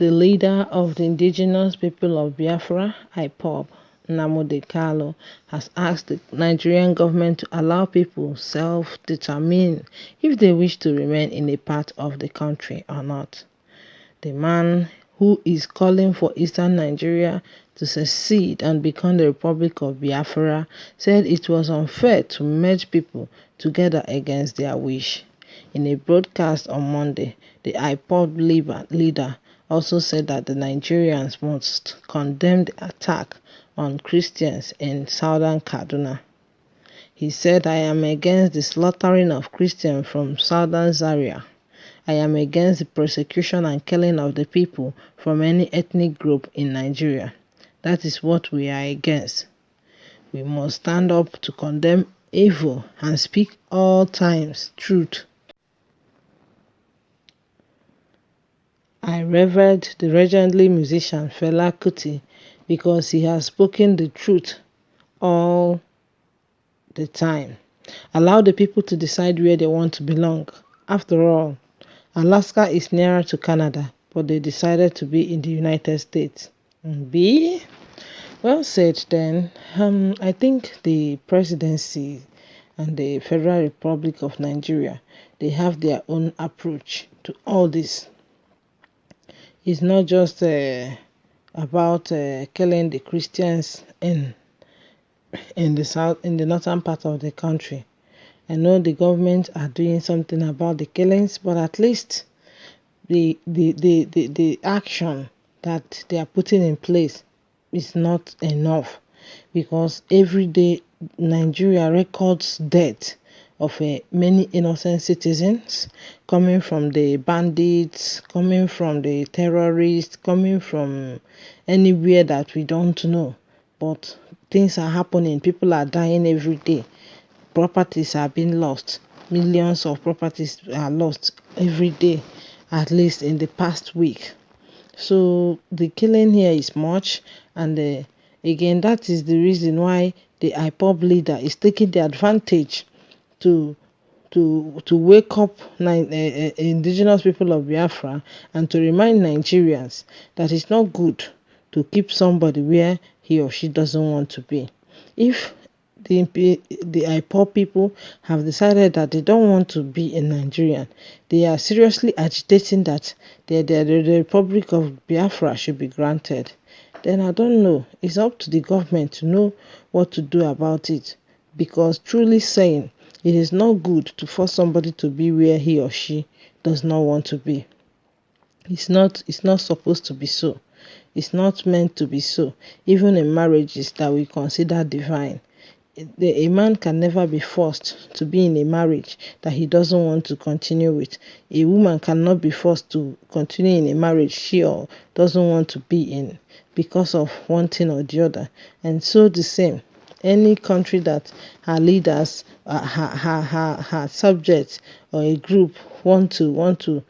The leader of the indigenous people of Biafra, IPOB, Nnamdi, has asked the Nigerian government to allow people self-determine if they wish to remain in a part of the country or not. The man, who is calling for eastern Nigeria to secede and become the Republic of Biafra, said it was unfair to merge people together against their wish. In a broadcast on Monday, the IPOB leader also said that the Nigerians must condemn the attack on Christians in southern Kaduna. He said, "I am against the slaughtering of Christians from southern Zaria. I am against the persecution and killing of the people from any ethnic group in Nigeria. That is what we are against. We must stand up to condemn evil and speak all times truth." I revered the legendary musician Fela Kuti because he has spoken the truth all the time. Allow the people to decide where they want to belong. After all, Alaska is nearer to Canada, but they decided to be in the United States. B? Well said then. I think the presidency and the Federal Republic of Nigeria, they have their own approach to all this. It's not just about killing the Christians in the south, in the northern part of the country. I know the government are doing something about the killings, but at least the action that they are putting in place is not enough, because every day Nigeria records death of many innocent citizens, coming from the bandits, coming from the terrorists, coming from anywhere that we don't know. But things are happening. People are dying every day. Properties are being lost. Millions of properties are lost every day, at least in the past week. So the killing here is much, and again, that is the reason why the IPOB leader is taking the advantage to wake up indigenous people of Biafra and to remind Nigerians that it's not good to keep somebody where he or she doesn't want to be. If the IPOB people have decided that they don't want to be in Nigeria, they are seriously agitating that the Republic of Biafra should be granted, then I don't know. It's up to the government to know what to do about it, because truly saying, it is not good to force somebody to be where he or she does not want to be. It's not supposed to be so. It's not meant to be so. Even in marriages that we consider divine, a man can never be forced to be in a marriage that he doesn't want to continue with. A woman cannot be forced to continue in a marriage she or doesn't want to be in because of one thing or the other. And so the same, any country that her leaders, her subjects or a group want to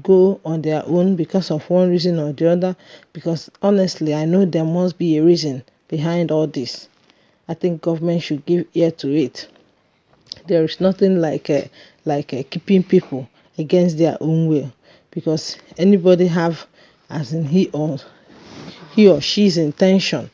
go on their own because of one reason or the other, because honestly I know there must be a reason behind all this. I think government should give ear to it. There is nothing like keeping people against their own will, because anybody have as in he or she's intention,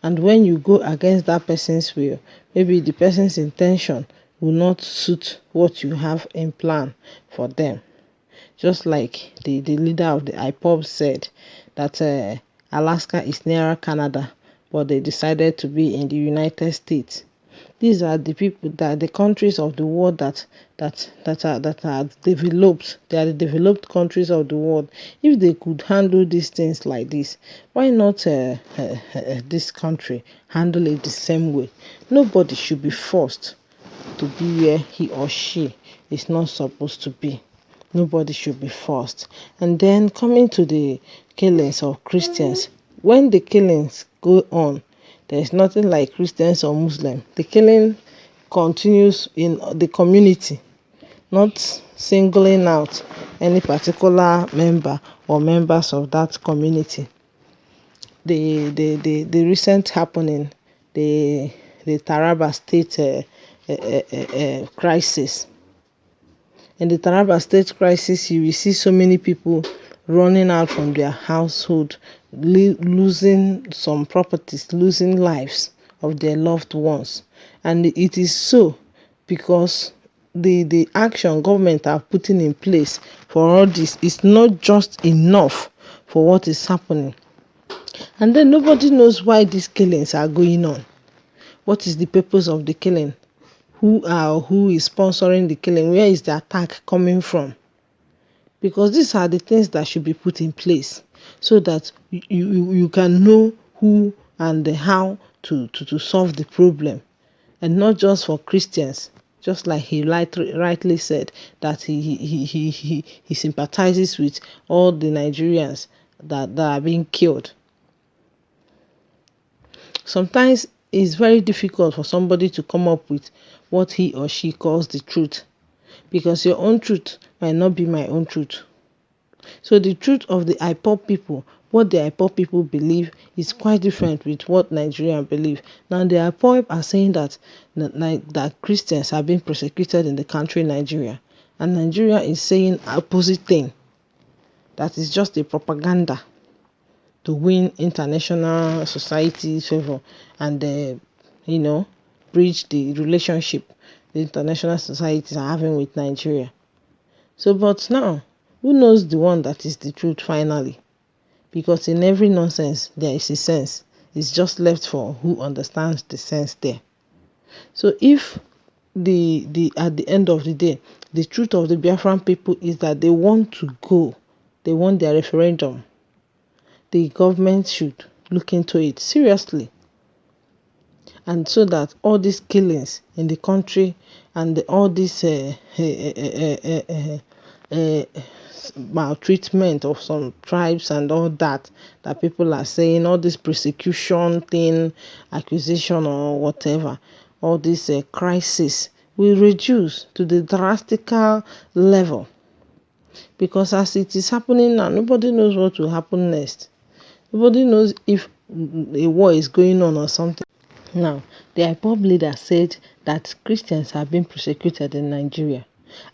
and when you go against that person's will, maybe the person's intention will not suit what you have in plan for them. Just like the leader of the IPOB said that Alaska is nearer Canada, but they decided to be in the United States. These are the people, that the countries of the world that are developed. They are the developed countries of the world. If they could handle these things like this, why not this country handle it the same way? Nobody should be forced to be where he or she is not supposed to be. Nobody should be forced. And then coming to the killings of Christians, when the killings go on, there is nothing like Christians or Muslims. The killing continues in the community, not singling out any particular member or members of that community. The recent happening, the Taraba State crisis. In the Taraba State crisis, you will see so many people running out from their household, losing some properties, losing lives of their loved ones. And it is so because the action government are putting in place for all this is not just enough for what is happening. And then nobody knows why these killings are going on. What is the purpose of the killing? Who is sponsoring the killing? Where is the attack coming from? Because these are the things that should be put in place so that you can know who and the how to solve the problem, and not just for Christians. Just like he rightly said that he sympathizes with all the Nigerians that are being killed. Sometimes it's very difficult for somebody to come up with what he or she calls the truth, because your own truth might not be my own truth. So the truth of the IPOB people, what the IPOB people believe is quite different with what Nigerians believe. Now the IPOB are saying that Christians are being persecuted in the country Nigeria, and Nigeria is saying opposite thing. That is just a propaganda to win international society favor and bridge the relationship the international societies are having with Nigeria. So, but now, who knows the one that is the truth finally? Because in every nonsense, there is a sense. It's just left for who understands the sense there. So if the at the end of the day, the truth of the Biafran people is that they want to go, they want their referendum, the government should look into it seriously, and so that all these killings in the country and all this maltreatment of some tribes and all that people are saying, all this persecution thing, accusation or whatever, all this crisis will reduce to the drastical level. Because as it is happening now, nobody knows what will happen next. Nobody knows if a war is going on or something. Now, the IPOB leader said that Christians have been persecuted in Nigeria,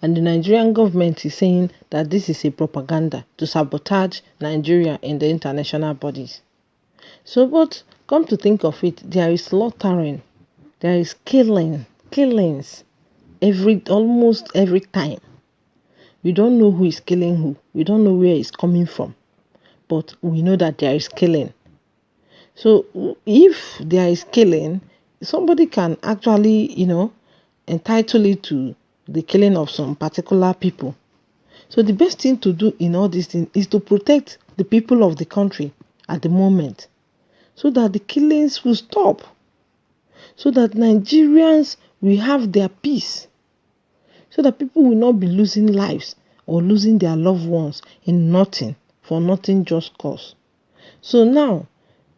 and the Nigerian government is saying that this is a propaganda to sabotage Nigeria in the international bodies. So, but come to think of it, there is slaughtering, there is killings almost every time. We don't know who is killing who, we don't know where it's coming from, but we know that there is killing. So if there is killing, somebody can actually, entitle it to the killing of some particular people. So the best thing to do in all these things is to protect the people of the country at the moment, so that the killings will stop, so that Nigerians will have their peace, so that people will not be losing lives or losing their loved ones in nothing, for nothing just cause. So now,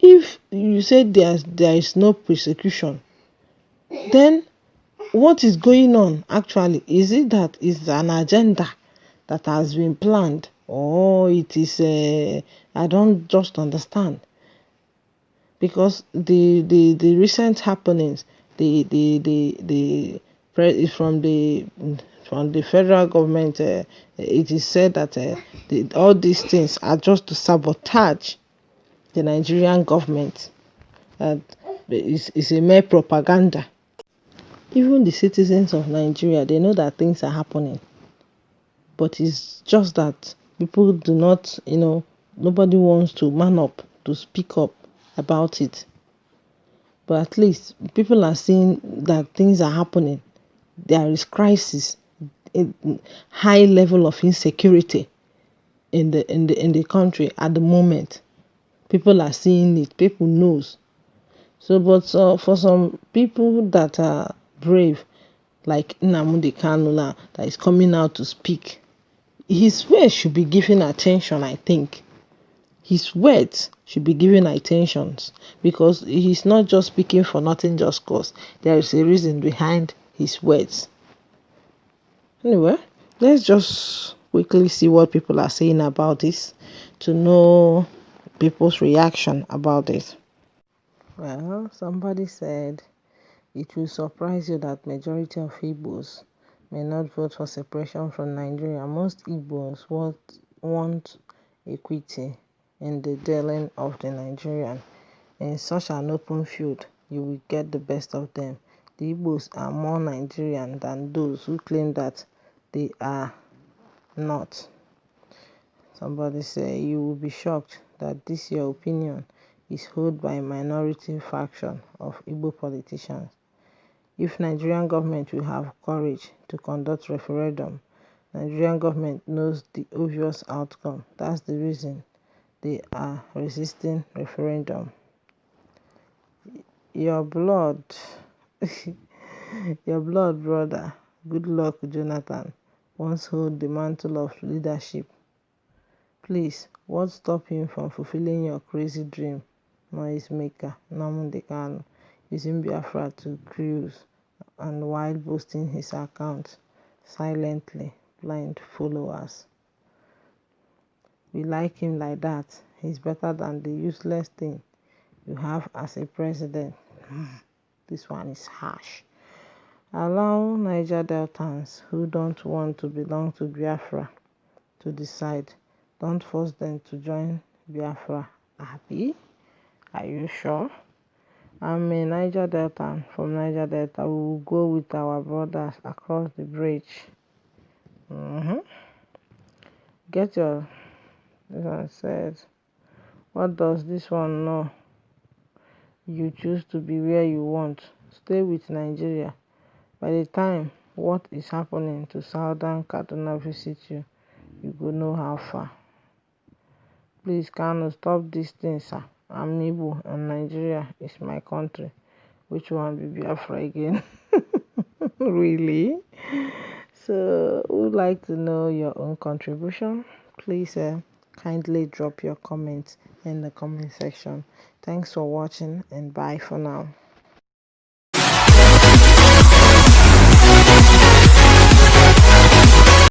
if you say there is no persecution, then what is going on actually? Is it that is an agenda that has been planned, or it is I don't just understand. Because the recent happenings, from the federal government, it is said that all these things are just to sabotage the Nigerian government, and it's a mere propaganda. Even the citizens of Nigeria, they know that things are happening, but it's just that people do not, nobody wants to man up to speak up about it. But at least people are seeing that things are happening. There is crisis, high level of insecurity in the country at the moment. People are seeing it. People knows. So, but for some people that are brave, like Nnamdi Kanu now, that is coming out to speak, his words should be given attention, I think. His words should be given attention, because he's not just speaking for nothing just cause. There is a reason behind his words. Anyway, let's just quickly see what people are saying about this to know people's reaction about it. Well, somebody said it will surprise you that majority of Igbos may not vote for separation from Nigeria. Most Igbos want equity in the dealing of the Nigerian. In such an open field, you will get the best of them. The Igbos are more Nigerian than those who claim that they are not. Somebody say you will be shocked that this your opinion is held by a minority faction of Igbo politicians. If Nigerian government will have courage to conduct referendum, Nigerian government knows the obvious outcome. That's the reason they are resisting referendum. Your blood, your blood brother, good luck Jonathan, once hold the mantle of leadership. Please, what stopped him from fulfilling your crazy dream, noisemaker Nnamdi Kanu, using Biafra to cruise and while boosting his account silently, blind followers? We like him like that. He's better than the useless thing you have as a president. This one is harsh. Allow Niger Deltans who don't want to belong to Biafra to decide. Don't force them to join Biafra. Abi? Are you sure? I'm a Niger Delta. From Niger Delta, we will go with our brothers across the bridge. Get your... This one said, what does this one know? You choose to be where you want. Stay with Nigeria. By the time what is happening to Southern Kaduna visit you, you go know how far. Please, Kanu, stop this thing, sir. I'm Igbo and Nigeria is my country. Which one be Biafra again? Really? So, would like to know your own contribution? Please kindly drop your comments in the comment section. Thanks for watching and bye for now.